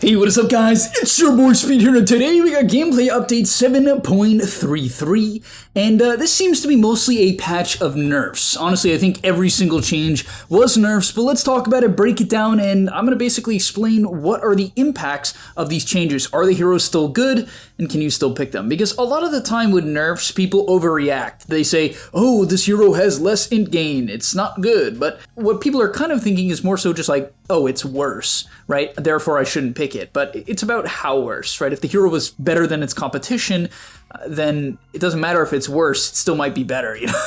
Hey, what is up guys? It's your boy Speed here, and today we got gameplay update 7.33, and this seems to be mostly a patch of nerfs. Honestly, I think every single change was nerfs, but let's talk about it, break it down, and I'm going to basically explain what are the impacts of these changes. Are the heroes still good, and can you still pick them? Because a lot of the time with nerfs, people overreact. They say, oh, this hero has less int gain, it's not good, but what people are kind of thinking is more so just like, oh, it's worse, right? Therefore, I shouldn't pick it. But it's about how worse, right? If the hero was better than its competition, then it doesn't matter if it's worse, it still might be better, you know?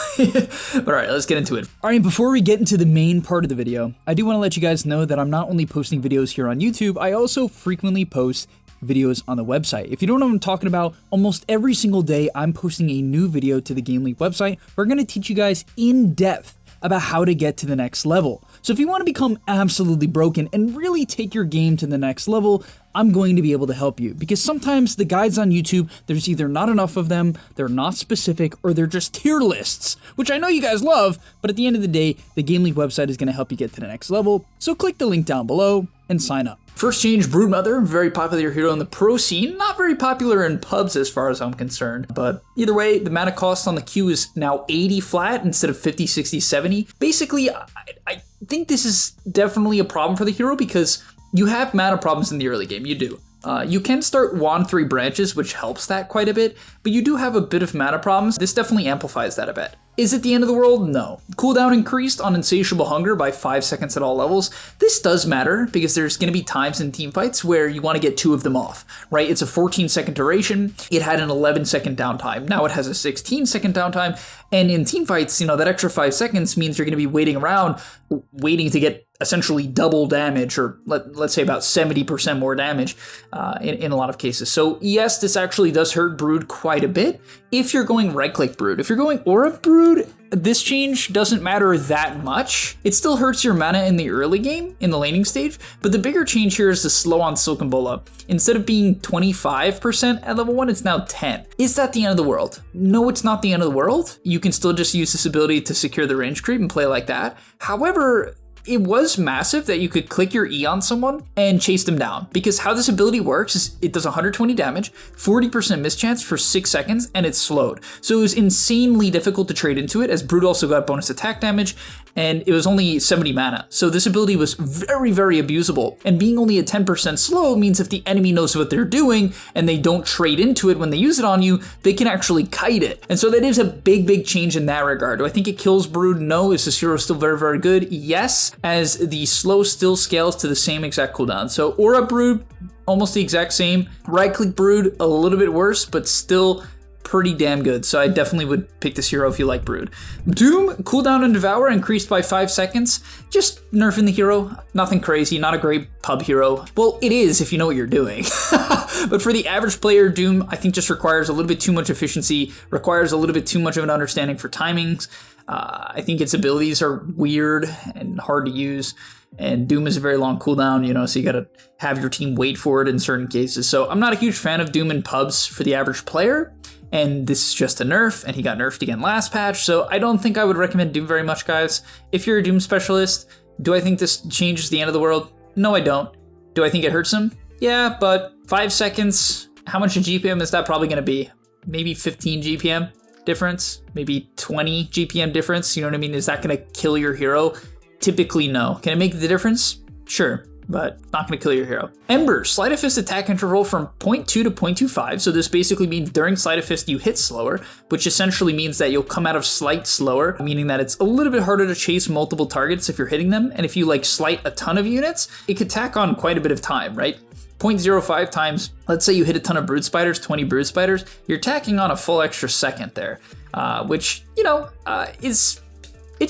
But all right, let's get into it. All right, before we get into the main part of the video, I do want to let you guys know that I'm not only posting videos here on YouTube, I also frequently post videos on the website. If you don't know what I'm talking about, almost every single day, I'm posting a new video to the Game League website. We're going to teach you guys in depth about how to get to the next level. So if you want to become absolutely broken and really take your game to the next level, I'm going to be able to help you, because sometimes the guides on YouTube, there's either not enough of them, they're not specific, or they're just tier lists, which I know you guys love, but at the end of the day, the Game League website is going to help you get to the next level. So click the link down below and sign up. First change, Broodmother, very popular hero in the pro scene, not very popular in pubs as far as I'm concerned, but either way, the mana cost on the Q is now 80 flat instead of 50, 60, 70. Basically, I think this is definitely a problem for the hero because you have mana problems in the early game, you do. You can start Wand 3 branches, which helps that quite a bit, but you do have a bit of mana problems. This definitely amplifies that a bit. Is it the end of the world? No. Cooldown increased on Insatiable Hunger by 5 seconds at all levels. This does matter because there's going to be times in teamfights where you want to get 2 of them off, right? It's a 14-second duration. It had an 11-second downtime. Now it has a 16-second downtime. And in teamfights, you know, that extra 5 seconds means you're going to be waiting around, waiting to get essentially double damage, or let's say about 70% more damage in a lot of cases. So yes, this actually does hurt Brood quite a bit if you're going right-click Brood. If you're going Aura Brood, this change doesn't matter that much. It still hurts your mana in the early game, in the laning stage, but the bigger change here is the slow on Silken Bola. Instead of being 25% at level 1, it's now 10. Is that the end of the world? No, it's not the end of the world. You can still just use this ability to secure the range creep and play like that. However, it was massive that you could click your E on someone and chase them down, because how this ability works is it does 120 damage, 40% mischance for 6 seconds, and it's slowed. So it was insanely difficult to trade into it, as Brood also got bonus attack damage, and it was only 70 mana. So this ability was very, very abusable, and being only a 10% slow means if the enemy knows what they're doing and they don't trade into it when they use it on you, they can actually kite it. And so that is a big, big change in that regard. Do I think it kills Brood? No. Is this hero still very, very good? Yes, as the slow still scales to the same exact cooldown. So Aura Brood, almost the exact same. Right-click Brood, a little bit worse, but still pretty damn good. So I definitely would pick this hero if you like Brood. Doom, cooldown and Devour increased by 5 seconds. Just nerfing the hero. Nothing crazy, not a great pub hero. Well, it is if you know what you're doing. But for the average player, Doom, I think just requires a little bit too much efficiency, requires a little bit too much of an understanding for timings. I think its abilities are weird and hard to use, and Doom is a very long cooldown, you know, so you gotta have your team wait for it in certain cases. So I'm not a huge fan of Doom in pubs for the average player, and this is just a nerf, and he got nerfed again last patch, so I don't think I would recommend Doom very much, guys. If you're a Doom specialist, do I think this changes the end of the world? No, I don't. Do I think it hurts him? Yeah, but 5 seconds, how much a GPM is that probably gonna be? Maybe 15 GPM? Difference, maybe 20 GPM difference, you know what I mean? Is that gonna kill your hero? Typically no. Can it make the difference? Sure, but not gonna kill your hero. Ember, Sleight of Fist attack interval from 0.2 to 0.25, so this basically means during Sleight of Fist you hit slower, which essentially means that you'll come out of Sleight slower, meaning that it's a little bit harder to chase multiple targets if you're hitting them, and if you like Sleight a ton of units, it could tack on quite a bit of time, right? 0.05 times, let's say you hit a ton of Brood Spiders, 20 Brood Spiders, you're tacking on a full extra second there, which, you know, it's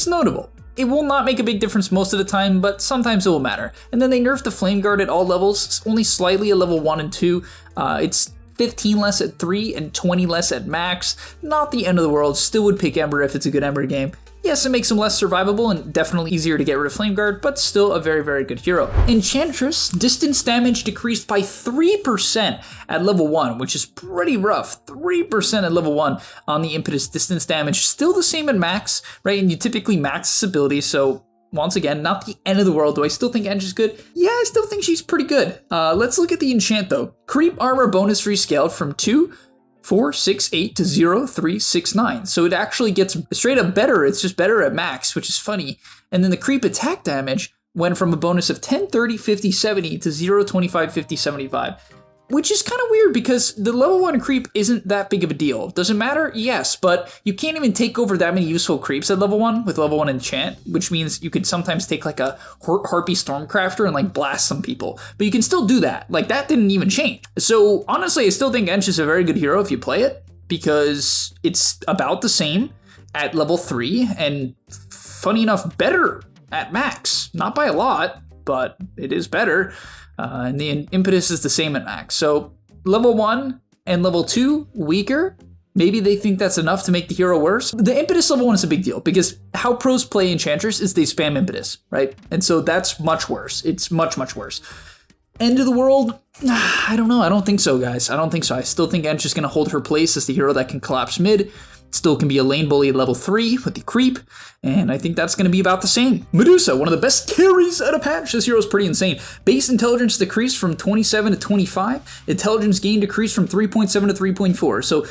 notable. It will not make a big difference most of the time, but sometimes it will matter. And then they nerfed the Flame Guard at all levels, only slightly at level 1 and 2. It's 15 less at 3 and 20 less at max. Not the end of the world, still would pick Ember if it's a good Ember game. Yes, it makes him less survivable and definitely easier to get rid of Flame Guard, but still a very, very good hero. Enchantress, distance damage decreased by 3% at level 1, which is pretty rough. 3% at level 1 on the impetus distance damage. Still the same at max, right? And you typically max this ability, so once again, not the end of the world. Do I still think Edge is good? Yeah, I still think she's pretty good. Let's look at the enchant though. Creep armor bonus rescaled from 2, 4, 6, 8 to 0, 3, 6, 9. So it actually gets straight up better. It's just better at max, which is funny. And then the creep attack damage went from a bonus of 10, 30, 50, 70 to 0, 25, 50, 75. Which is kind of weird because the level 1 creep isn't that big of a deal. Does it matter? Yes, but you can't even take over that many useful creeps at level 1 with level 1 enchant, which means you could sometimes take like a Harpy Stormcrafter and like blast some people. But you can still do that. Like that didn't even change. So honestly, I still think Ench is a very good hero if you play it because it's about the same at level 3 and funny enough, better at max. Not by a lot, but it is better. And the impetus is the same at max. So level 1 and level 2 weaker. Maybe they think that's enough to make the hero worse. The impetus level 1 is a big deal because how pros play Enchantress is they spam impetus, right? And so that's much worse. It's much, much worse. End of the world? I don't know. I don't think so, guys. I don't think so. I still think Ench is going to hold her place as the hero that can collapse mid. Still can be a lane bully at level 3 with the creep, and I think that's going to be about the same. Medusa, one of the best carries at a patch. This hero is pretty insane. Base intelligence decreased from 27 to 25. Intelligence gain decreased from 3.7 to 3.4. So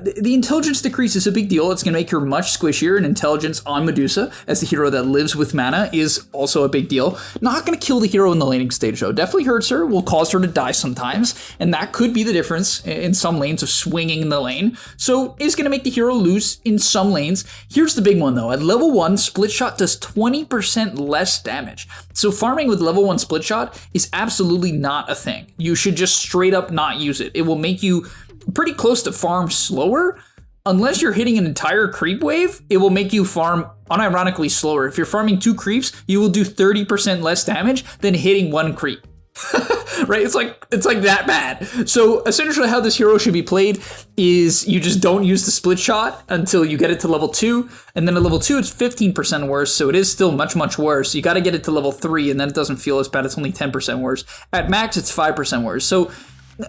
the intelligence decrease is a big deal. It's going to make her much squishier, and intelligence on Medusa as the hero that lives with mana is also a big deal. Not going to kill the hero in the laning stage though. Definitely hurts her, will cause her to die sometimes, and that could be the difference in some lanes of swinging in the lane. So is going to make the hero lose in some lanes. Here's the big one though. At level 1, split shot does 20% less damage. So farming with level 1 split shot is absolutely not a thing. You should just straight up not use it. It will make you pretty close to farm slower. Unless you're hitting an entire creep wave, it will make you farm unironically slower. If you're farming 2 creeps, you will do 30% less damage than hitting 1 creep. Right? It's like that bad. So essentially how this hero should be played is you just don't use the split shot until you get it to level 2. And then at level 2, it's 15% worse. So it is still much, much worse. You got to get it to level 3 and then it doesn't feel as bad. It's only 10% worse. At max, it's 5% worse. So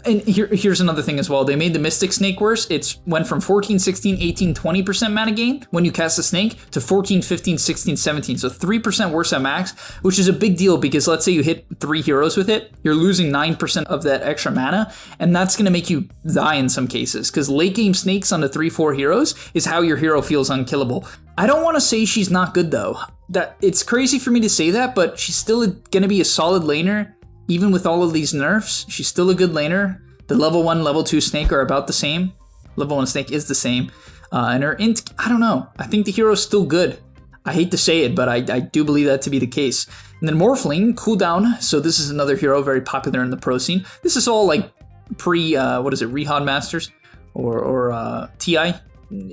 and here's another thing as well. They made the Mystic Snake worse. It went from 14, 16, 18, 20% mana gain when you cast the snake to 14, 15, 16, 17. So 3% worse at max, which is a big deal because let's say you hit 3 heroes with it, you're losing 9% of that extra mana, and that's going to make you die in some cases because late game snakes on the 3-4 heroes is how your hero feels unkillable. I don't want to say she's not good though. That it's crazy for me to say that, but she's still going to be a solid laner. Even with all of these nerfs, she's still a good laner. The level 1, level 2 snake are about the same. Level 1 snake is the same. And her int, I don't know. I think the hero's still good. I hate to say it, but I do believe that to be the case. And then Morphling, cooldown. So this is another hero very popular in the pro scene. This is all like Rehod Masters or TI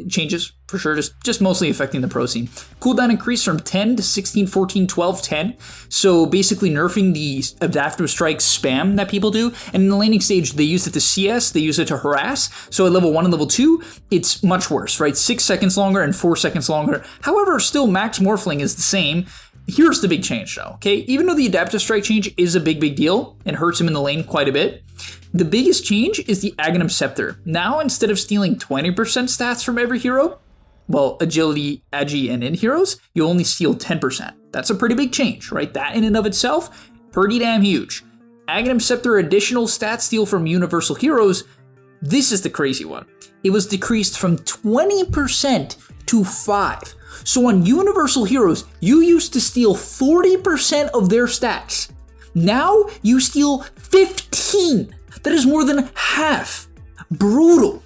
changes for sure, just mostly affecting the pro scene. Cooldown increased from 10 to 16, 14, 12, 10. So basically nerfing the adaptive strike spam that people do. And in the laning stage, they use it to CS, they use it to harass. So at level 1 and level 2, it's much worse, right? 6 seconds longer and 4 seconds longer. However, still max Morphling is the same. Here's the big change though, okay? Even though the adaptive strike change is a big deal and hurts him in the lane quite a bit, the biggest change is the Aghanim Scepter. Now, instead of stealing 20% stats from every hero, well, agility, agi, and in heroes, you only steal 10%. That's a pretty big change, right? That in and of itself, pretty damn huge. Aghanim Scepter additional stat steal from universal heroes, this is the crazy one. It was decreased from 20% to 5%. So on universal heroes, you used to steal 40% of their stats. Now you steal 15%. That is more than half. Brutal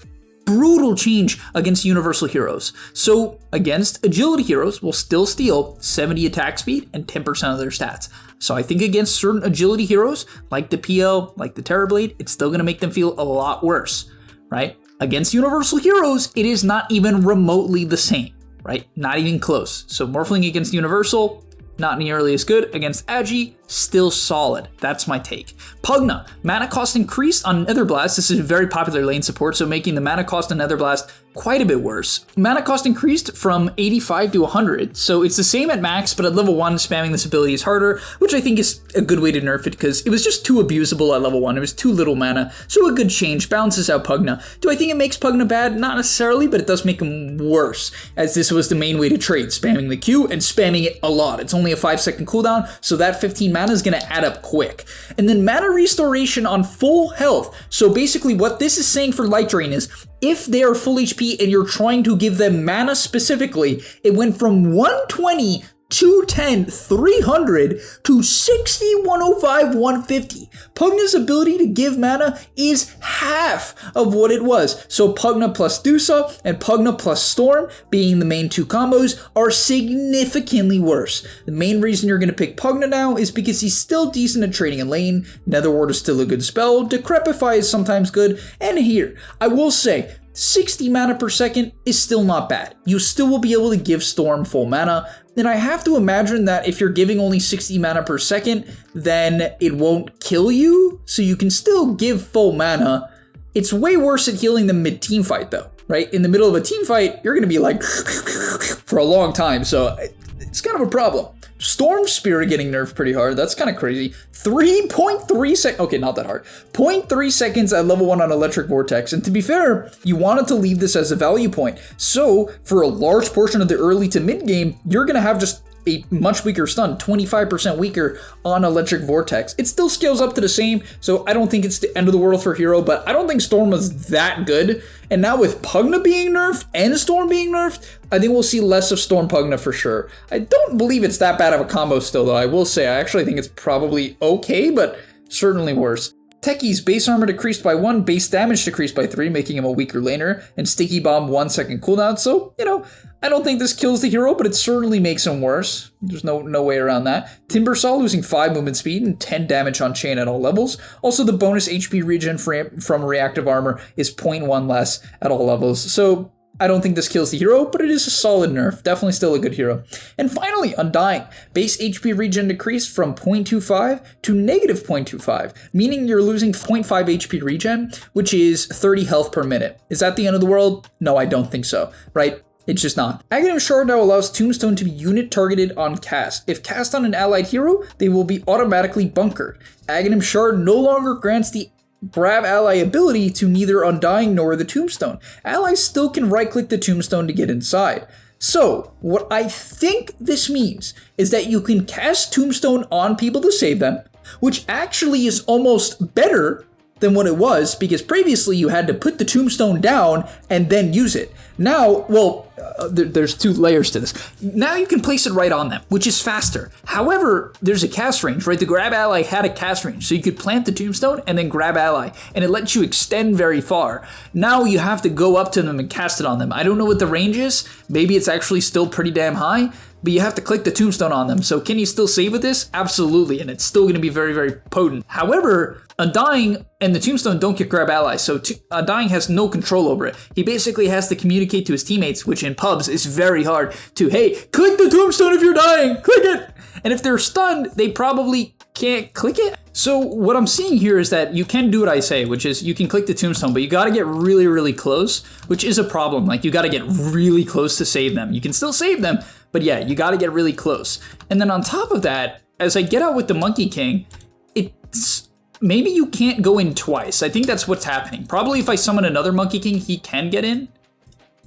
change against universal heroes. So against agility heroes, we'll still steal 70 attack speed and 10% of their stats. So I think against certain agility heroes, like the PL, like the Terrorblade, it's still going to make them feel a lot worse, right? Against universal heroes, it is not even remotely the same, right? Not even close. So Morphling against universal, not nearly as good. Against Agi, still solid. That's my take. Pugna, mana cost increased on Netherblast. This is very popular lane support, so making the mana cost on Netherblast quite a bit worse. Mana cost increased from 85 to 100, so it's the same at max, but at level 1, spamming this ability is harder, which I think is a good way to nerf it because it was just too abusable at level 1. It was too little mana, so a good change. Balances out Pugna. Do I think it makes Pugna bad? Not necessarily, but it does make him worse, as this was the main way to trade, spamming the Q and spamming it a lot. It's only only a 5-second cooldown, so that 15 mana is going to add up quick. And then mana restoration on full health. So basically what this is saying for Light Drain is, if they are full HP and you're trying to give them mana specifically, it went from 120, 210, 300 to 60, 105, 150. Pugna's ability to give mana is half of what it was. So Pugna plus Dusa and Pugna plus Storm, being the main two combos, are significantly worse. The main reason you're going to pick Pugna now is because he's still decent at trading in lane, Netherward is still a good spell, Decrepify is sometimes good, and here, I will say, 60 mana per second is still not bad. You still will be able to give Storm full mana, and I have to imagine that if you're giving only 60 mana per second, then it won't kill you, so you can still give full mana. It's way worse at healing than mid-team fight though, right? In the middle of a team fight, you're gonna be like for a long time, so it's kind of a problem. Storm Spirit getting nerfed pretty hard. That's kind of crazy. 3.3 seconds. Okay, not that hard. 0.3 seconds at level 1 on Electric Vortex. And to be fair, you wanted to leave this as a value point. So for a large portion of the early to mid game, you're going to have just a much weaker stun, 25% weaker on Electric Vortex. It still scales up to the same, so I don't think it's the end of the world for Hero, but I don't think Storm was that good. And now with Pugna being nerfed and Storm being nerfed, I think we'll see less of Storm Pugna for sure. I don't believe it's that bad of a combo still though, I will say. I actually think it's probably okay, but certainly worse. Techie's base armor decreased by 1, base damage decreased by 3, making him a weaker laner, and Sticky Bomb 1 second cooldown, so, you know, I don't think this kills the hero, but it certainly makes him worse. There's no way around that. Timbersaw losing 5 movement speed and 10 damage on chain at all levels. Also, the bonus HP regen from reactive armor is 0.1 less at all levels, so I don't think this kills the hero, but it is a solid nerf. Definitely still a good hero. And finally, Undying. Base HP regen decreased from 0.25 to negative 0.25, meaning you're losing 0.5 HP regen, which is 30 health per minute. Is that the end of the world? No, I don't think so, right? It's just not. Aghanim Shard now allows Tombstone to be unit targeted on cast. If cast on an allied hero, they will be automatically bunkered. Aghanim Shard no longer grants the grab ally ability to neither Undying nor the Tombstone. Allies still can right-click the Tombstone to get inside. So, what I think this means is that you can cast Tombstone on people to save them, which actually is almost better than what it was, because previously you had to put the Tombstone down and then use it. Now, well, there's 2 layers to this. Now you can place it right on them, which is faster. However, there's a cast range, right? The grab ally had a cast range, so you could plant the Tombstone and then grab ally, and it lets you extend very far. Now you have to go up to them and cast it on them. I don't know what the range is. Maybe it's actually still pretty damn high, but you have to click the Tombstone on them. So can you still save with this? Absolutely, and it's still going to be very, very potent. However, Undying and the Tombstone don't get grab allies, so Undying has no control over it. He basically has to communicate to his teammates, which in pubs is very hard, to, hey, click the Tombstone if you're dying, click it! And if they're stunned, they probably can't click it. So what I'm seeing here is that you can do what I say, which is you can click the Tombstone, but you gotta get really, really close, which is a problem. Like, you gotta get really close to save them. You can still save them, but yeah, you gotta get really close. And then on top of that, as I get out with the Monkey King, it's... maybe you can't go in twice. I think that's what's happening. Probably if I summon another Monkey King, he can get in.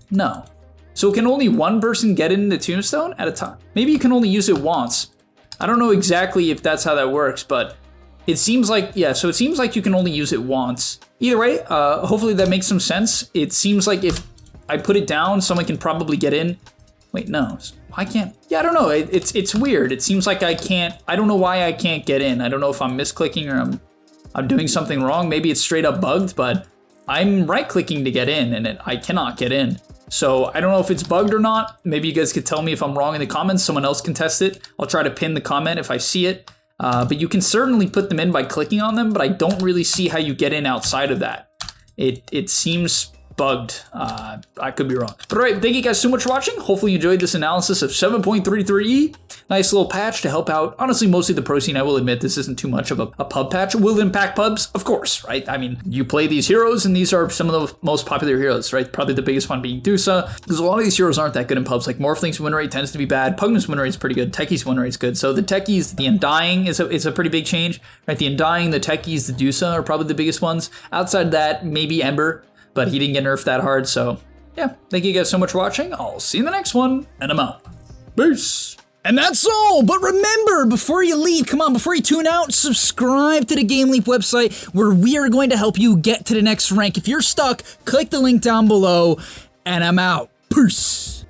No. So can only one person get in the Tombstone at a time? Maybe you can only use it once. I don't know exactly if that's how that works, but it seems like, yeah, so it seems like you can only use it once. Either way, hopefully that makes some sense. It seems like if I put it down, someone can probably get in. Wait, no, I can't. Yeah, I don't know. It's weird. It seems like I can't. I don't know why I can't get in. I don't know if I'm misclicking or I'm doing something wrong. Maybe it's straight up bugged, but I'm right-clicking to get in, and I cannot get in. So I don't know if it's bugged or not. Maybe you guys could tell me if I'm wrong in the comments. Someone else can test it. I'll try to pin the comment if I see it. But you can certainly put them in by clicking on them, but I don't really see how you get in outside of that. It seems bugged. I could be wrong. But all right, thank you guys so much for watching. Hopefully you enjoyed this analysis of 7.33E. Nice little patch to help out, honestly, mostly the pro scene. I will admit this isn't too much of a pub patch. Will it impact pubs? Of course, right? I mean, you play these heroes, and these are some of the most popular heroes, right? Probably the biggest one being Medusa, because a lot of these heroes aren't that good in pubs. Like Morphling's win rate tends to be bad. Pugna's win rate is pretty good. Techie's win rate is good. So the Techies, the Undying is a pretty big change, right? The Undying, the Techies, the Medusa are probably the biggest ones. Outside of that, maybe Ember, but he didn't get nerfed that hard. So yeah, thank you guys so much for watching. I'll see you in the next one, and I'm out. Peace. And that's all, but remember, before you leave, come on, before you tune out, subscribe to the Game Leap website where we are going to help you get to the next rank. If you're stuck, click the link down below, and I'm out. Peace.